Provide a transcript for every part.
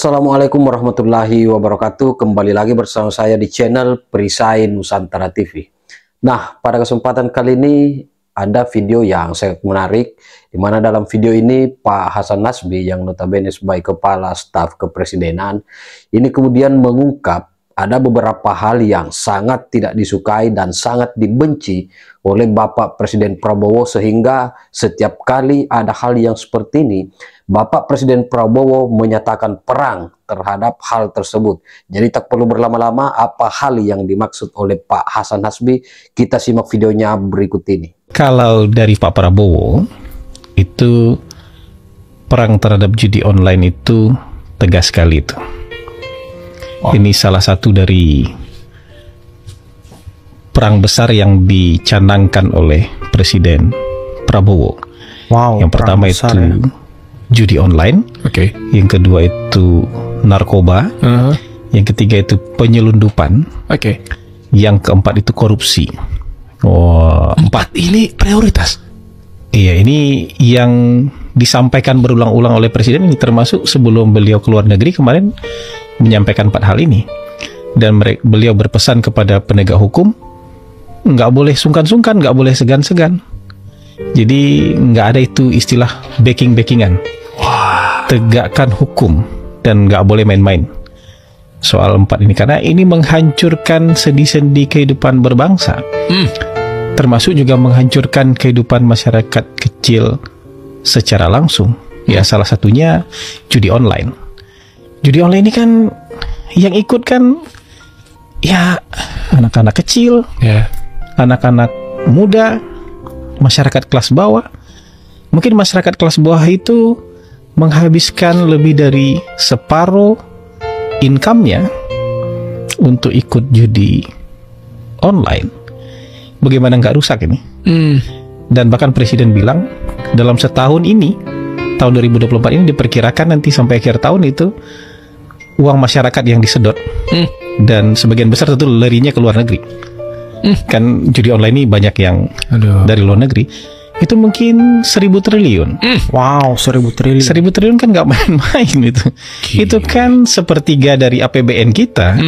Assalamualaikum warahmatullahi wabarakatuh. Kembali lagi bersama saya di channel Perisai Nusantara TV. Nah, pada kesempatan kali ini ada video yang sangat menarik, di mana dalam video ini Pak Hasan Nazbi yang notabene sebagai Kepala Staf Kepresidenan ini kemudian mengungkap ada beberapa hal yang sangat tidak disukai dan sangat dibenci oleh Bapak Presiden Prabowo, sehingga setiap kali ada hal yang seperti ini, Bapak Presiden Prabowo menyatakan perang terhadap hal tersebut. Jadi tak perlu berlama-lama, apa hal yang dimaksud oleh Pak Hasan Nazbi? Kita simak videonya berikut ini. Kalau dari Pak Prabowo, itu perang terhadap judi online itu tegas sekali itu. Ini salah satu dari perang besar yang dicanangkan oleh Presiden Prabowo. Yang pertama itu judi online, yang kedua itu narkoba, yang ketiga itu penyelundupan, yang keempat itu korupsi. Empat ini prioritas. Iya, ini yang disampaikan berulang-ulang oleh Presiden ini, termasuk sebelum beliau keluar negeri kemarin menyampaikan 4 hal ini. Dan beliau berpesan kepada penegak hukum, nggak boleh sungkan-sungkan, nggak boleh segan-segan. Jadi nggak ada itu istilah backing-backingan. Tegakkan hukum dan nggak boleh main-main soal 4 ini, karena ini menghancurkan sendi-sendi kehidupan berbangsa, termasuk juga menghancurkan kehidupan masyarakat kecil secara langsung. Ya, salah satunya judi online. Judi online ini kan yang ikut kan ya anak-anak kecil, anak-anak muda, masyarakat kelas bawah. Mungkin masyarakat kelas bawah itu menghabiskan lebih dari separuh income-nya untuk ikut judi online. Bagaimana nggak rusak ini? Dan bahkan Presiden bilang dalam setahun ini, tahun 2024 ini diperkirakan nanti sampai akhir tahun itu uang masyarakat yang disedot, dan sebagian besar tentu larinya ke luar negeri. Kan judi online ini banyak yang dari luar negeri. Itu mungkin 1.000 triliun. Wow, 1.000 triliun. 1.000 triliun kan nggak main-main itu. Itu kan sepertiga dari APBN kita.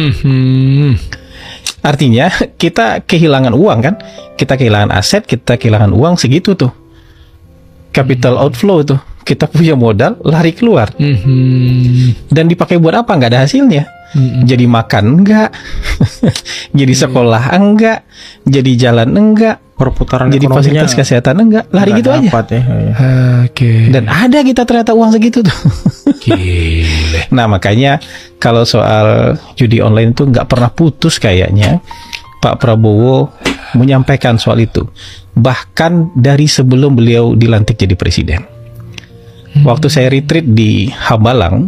Artinya kita kehilangan uang kan? Kita kehilangan aset, kita kehilangan uang segitu tuh. Capital outflow tuh. Kita punya modal, lari keluar. Dan dipakai buat apa? Nggak ada hasilnya. Jadi makan enggak, jadi sekolah enggak, jadi jalan enggak, perputaran jadi fasilitas kesehatan enggak, lari gitu aja. Dan ada kita ternyata uang segitu tuh. Gile. Nah, makanya kalau soal judi online itu nggak pernah putus kayaknya Pak Prabowo menyampaikan soal itu. Bahkan dari sebelum beliau dilantik jadi presiden. Waktu saya retreat di Hambalang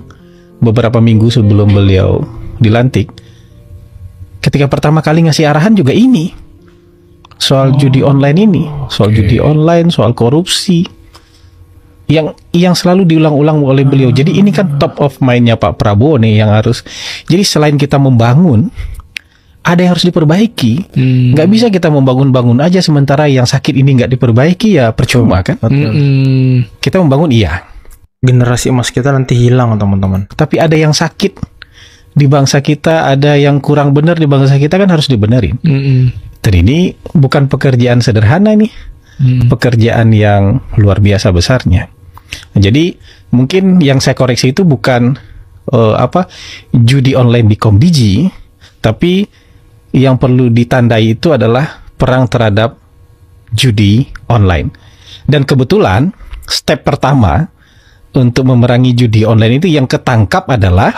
beberapa minggu sebelum beliau dilantik, ketika pertama kali ngasih arahan juga ini soal judi online ini, soal judi online, soal korupsi yang selalu diulang-ulang oleh beliau. Jadi ini kan top of mind-nya Pak Prabowo nih yang harus. Jadi selain kita membangun, ada yang harus diperbaiki. Nggak bisa kita membangun-bangun aja sementara yang sakit ini nggak diperbaiki, ya percuma kan. Kita membangun iya, Generasi emas kita nanti hilang, teman-teman. tapi ada yang sakit di bangsa kita, ada yang kurang benar di bangsa kita, kan harus dibenerin. Dan ini bukan pekerjaan sederhana nih, pekerjaan yang luar biasa besarnya. Jadi mungkin yang saya koreksi itu bukan judi online di Komdiji, tapi yang perlu ditandai itu adalah perang terhadap judi online. Dan kebetulan step pertama untuk memerangi judi online itu yang ketangkap adalah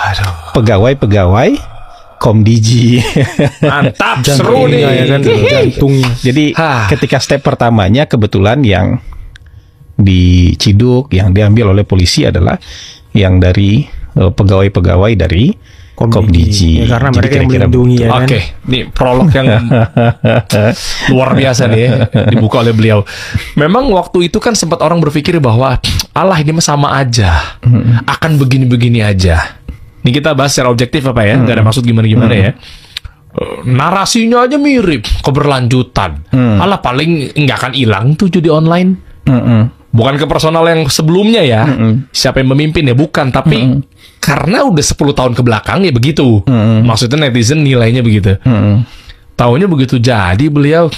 pegawai-pegawai Komdiji. Mantap, seru nih ya kan, jantungnya. Jadi ketika step pertamanya kebetulan yang diciduk, yang diambil oleh polisi adalah yang dari pegawai-pegawai dari Komdiji. Ya, karena mereka yang melindungi ya kan. Oke, nih prolog yang luar biasa nih ya, dibuka oleh beliau. Memang waktu itu kan sempat orang berpikir bahwa Allah ini sama aja, akan begini-begini aja. Ini kita bahas secara objektif apa ya, nggak ada maksud gimana-gimana ya. Narasinya aja mirip, keberlanjutan. Allah paling nggak akan hilang tuh judi online. Bukan ke personal yang sebelumnya ya, siapa yang memimpin ya, bukan. Tapi karena udah 10 tahun ke belakang ya begitu. Maksudnya netizen nilainya begitu. Taunya begitu jadi beliau,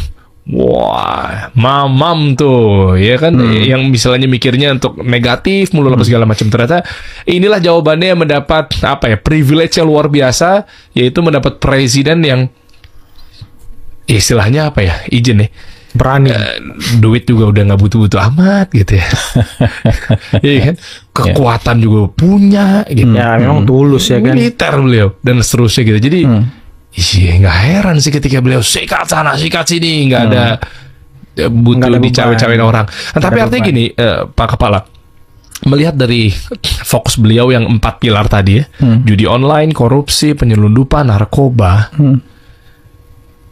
wah, mamam tuh, ya kan, yang misalnya mikirnya untuk negatif mulu apa segala macam, ternyata inilah jawabannya yang mendapat apa ya, privilege yang luar biasa, yaitu mendapat presiden yang istilahnya apa ya, izin nih, Berani. duit juga udah nggak butuh-butuh amat gitu ya, iya kan, kekuatan juga punya gitu, Ya memang tulus ya kan. militer beliau dan seterusnya gitu, jadi iya, nggak heran sih ketika beliau sikat sana, sikat sini, nggak ada butuh Nggak ada dicawe-cawein orang. Nah, tapi ada artinya beban. gini, Pak Kepala, melihat dari fokus beliau yang 4 pilar tadi ya, judi online, korupsi, penyelundupan, narkoba,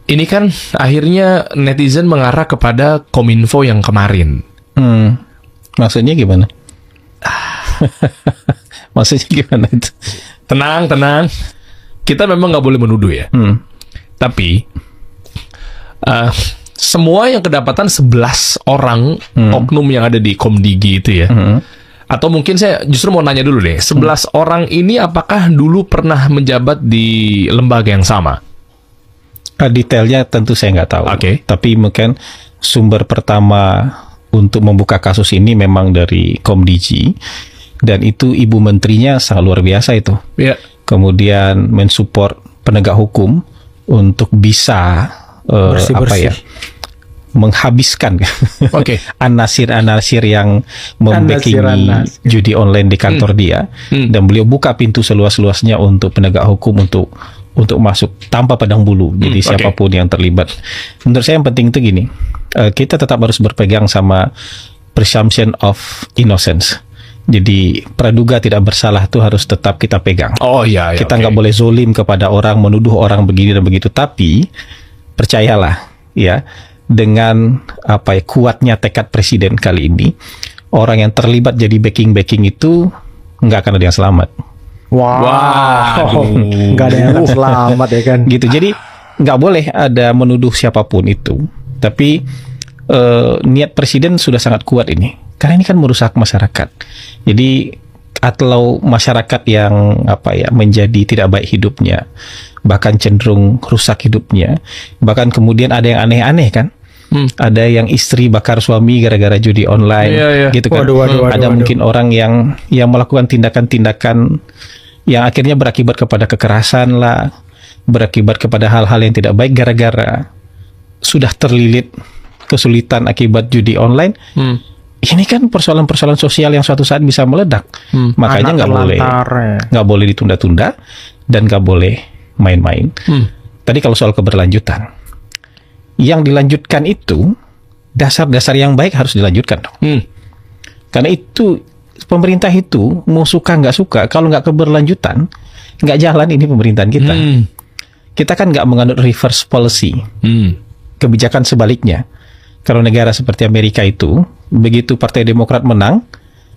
ini kan akhirnya netizen mengarah kepada Kominfo yang kemarin. Maksudnya gimana? Maksudnya gimana itu? Tenang, tenang. Kita memang nggak boleh menuduh ya. Tapi semua yang kedapatan 11 orang oknum yang ada di Komdigi itu ya. Atau mungkin saya justru mau nanya dulu deh, 11 orang ini apakah dulu pernah menjabat di lembaga yang sama? Detailnya tentu saya nggak tahu. Oke. Tapi mungkin sumber pertama untuk membuka kasus ini memang dari Komdigi, dan itu ibu menterinya sangat luar biasa itu. Ya. Kemudian mensupport penegak hukum untuk bisa apa ya, menghabiskan Oke. anasir-anasir yang membackingi judi online di kantor dia, dan beliau buka pintu seluas-luasnya untuk penegak hukum untuk masuk tanpa pandang bulu. Jadi siapapun yang terlibat. Menurut saya yang penting itu gini, kita tetap harus berpegang sama presumption of innocence. Jadi praduga tidak bersalah itu harus tetap kita pegang. Oh iya, Kita nggak boleh zolim kepada orang, menuduh orang begini dan begitu. Tapi percayalah ya, dengan apa ya, kuatnya tekad presiden kali ini, orang yang terlibat jadi backing itu nggak akan ada yang selamat. Wow. Nggak ada yang akan selamat ya kan. Gitu. Jadi nggak boleh ada menuduh siapapun itu. Tapi niat presiden sudah sangat kuat ini, karena ini kan merusak masyarakat. Jadi atau masyarakat yang apa ya, menjadi tidak baik hidupnya, bahkan cenderung rusak hidupnya, bahkan kemudian ada yang aneh-aneh kan. Ada yang istri bakar suami gara-gara judi online, gitu kan. Ada mungkin orang yang melakukan tindakan-tindakan yang akhirnya berakibat kepada kekerasan lah, berakibat kepada hal-hal yang tidak baik gara-gara sudah terlilit kesulitan akibat judi online. Ini kan persoalan-persoalan sosial yang suatu saat bisa meledak. Makanya nggak boleh ditunda-tunda dan nggak boleh main-main. Tadi kalau soal keberlanjutan, yang dilanjutkan itu dasar-dasar yang baik harus dilanjutkan dong. Karena itu pemerintah itu mau suka nggak suka, kalau nggak keberlanjutan nggak jalan ini pemerintahan kita. Kita kan nggak menganut reverse policy, kebijakan sebaliknya. Kalau negara seperti Amerika itu, begitu Partai Demokrat menang,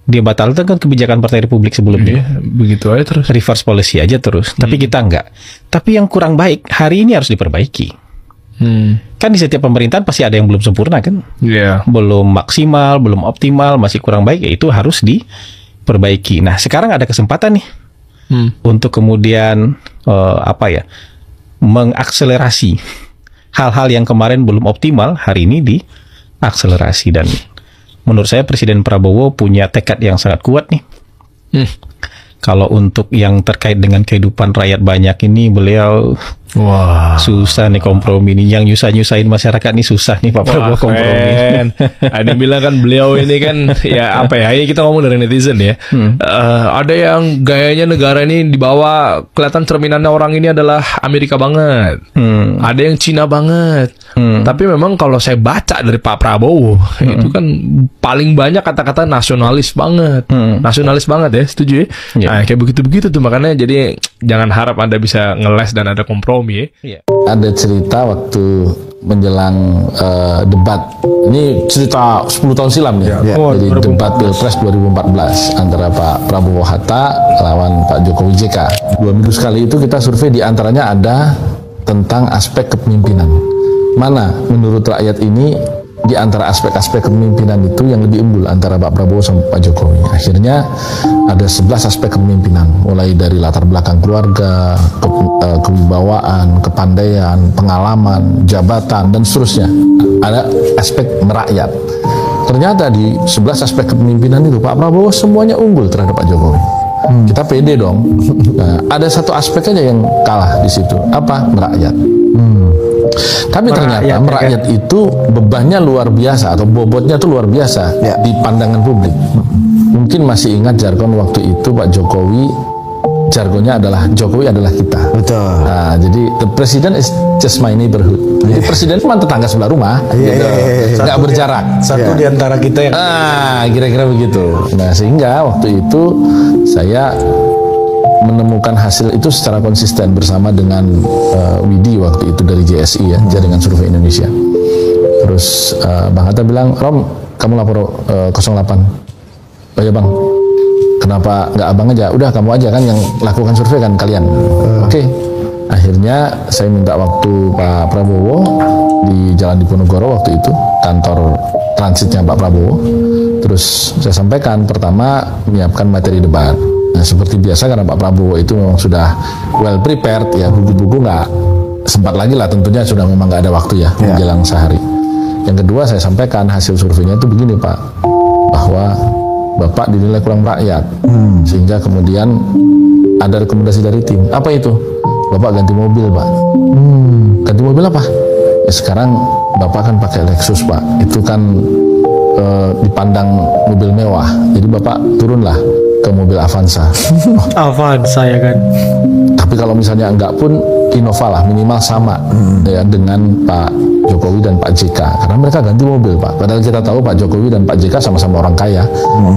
dia batalkan kan kebijakan Partai Republik sebelumnya. Begitu aja terus. Reverse policy aja terus. Tapi kita enggak. Tapi yang kurang baik hari ini harus diperbaiki. Kan di setiap pemerintahan pasti ada yang belum sempurna kan? Belum maksimal, belum optimal, masih kurang baik, ya itu harus diperbaiki. Nah sekarang ada kesempatan nih untuk kemudian apa ya, mengakselerasi hal-hal yang kemarin belum optimal, hari ini diakselerasi. Dan menurut saya Presiden Prabowo punya tekad yang sangat kuat nih. Kalau untuk yang terkait dengan kehidupan rakyat banyak ini, beliau susah nih kompromi nih. Yang nyusah-nyusahin masyarakat nih susah nih Pak Prabowo kompromi. Ada yang bilang kan beliau ini kan ya apa ya, ini kita ngomong dari netizen ya. Ada yang gayanya negara ini dibawa, kelihatan cerminannya orang ini adalah Amerika banget. Ada yang Cina banget. Tapi memang kalau saya baca dari Pak Prabowo itu kan paling banyak kata-kata nasionalis banget. Nasionalis banget ya, setuju ya? Nah, kayak begitu-begitu tuh, makanya jadi jangan harap Anda bisa ngeles dan ada kompromi ya. Ada cerita waktu menjelang debat, ini cerita 10 tahun silam ya, jadi debat Pilpres 2014 antara Pak Prabowo Hatta lawan Pak Jokowi JK. 2 minggu sekali itu kita survei, diantaranya ada tentang aspek kepemimpinan. Mana menurut rakyat ini di antara aspek-aspek kepemimpinan itu yang lebih unggul antara Pak Prabowo sama Pak Jokowi. Akhirnya ada 11 aspek kepemimpinan, mulai dari latar belakang keluarga, kewibawaan, kepandaian, pengalaman, jabatan, dan seterusnya. Ada aspek merakyat. Ternyata di 11 aspek kepemimpinan itu Pak Prabowo semuanya unggul terhadap Pak Jokowi. Kita pede dong. Nah, ada satu aspek aja yang kalah di situ. Apa? Merakyat. Tapi ternyata merakyat itu bebannya luar biasa atau bobotnya itu luar biasa di pandangan publik. Mungkin masih ingat jargon waktu itu Pak Jokowi, jargonnya adalah Jokowi adalah kita. Betul. Nah, jadi the president is just my neighborhood. Jadi presiden cuma tetangga sebelah rumah, gitu. Nggak berjarak. Satu di antara kita yang. Kira-kira begitu. Nah, sehingga waktu itu saya menemukan hasil itu secara konsisten bersama dengan Widi waktu itu dari JSI ya, Jaringan Survei Indonesia. Terus Bang Hatta bilang, Rom, kamu lapor 08. Oh ya Bang, kenapa nggak abang aja? Udah kamu aja kan yang lakukan survei kan kalian. Oke. Akhirnya saya minta waktu Pak Prabowo di Jalan Diponegoro waktu itu, kantor transitnya Pak Prabowo. Terus saya sampaikan pertama menyiapkan materi debat. Nah, seperti biasa karena Pak Prabowo itu memang sudah well prepared ya, buku-buku nggak sempat lagi lah, tentunya sudah memang nggak ada waktu ya menjelang sehari. Yang kedua saya sampaikan hasil surveinya itu begini Pak, bahwa Bapak dinilai kurang rakyat, sehingga kemudian ada rekomendasi dari tim. Apa itu? Bapak ganti mobil Pak. Ganti mobil apa? Ya sekarang Bapak kan pakai Lexus Pak, itu kan dipandang mobil mewah, jadi Bapak turunlah ke mobil Avanza. Avanza ya kan. Tapi kalau misalnya enggak pun Innova lah, minimal sama ya dengan Pak Jokowi dan Pak JK, karena mereka ganti mobil Pak. Padahal kita tahu Pak Jokowi dan Pak JK sama-sama orang kaya,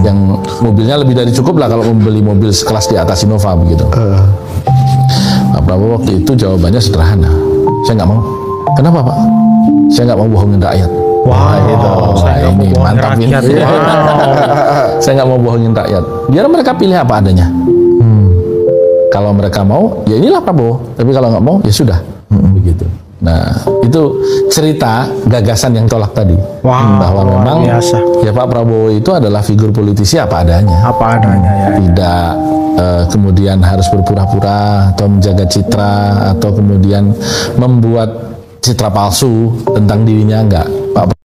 yang mobilnya lebih dari cukup lah kalau membeli mobil sekelas di atas Innova begitu. Pak Prabowo waktu itu jawabannya sederhana, saya nggak mau. Kenapa Pak? Saya nggak mau bohongin rakyat. Wah, gitu. Ini mantap ini. Saya nggak mau bohongin rakyat. Biar mereka pilih apa adanya. Kalau mereka mau, ya inilah Prabowo. Tapi kalau nggak mau, ya sudah. Begitu. Nah, itu cerita gagasan yang tolak tadi. Bahwa memang ya Pak Prabowo itu adalah figur politisi apa adanya. Apa adanya ya. Tidak kemudian harus berpura-pura atau menjaga citra atau kemudian membuat citra palsu tentang dirinya, enggak. Pak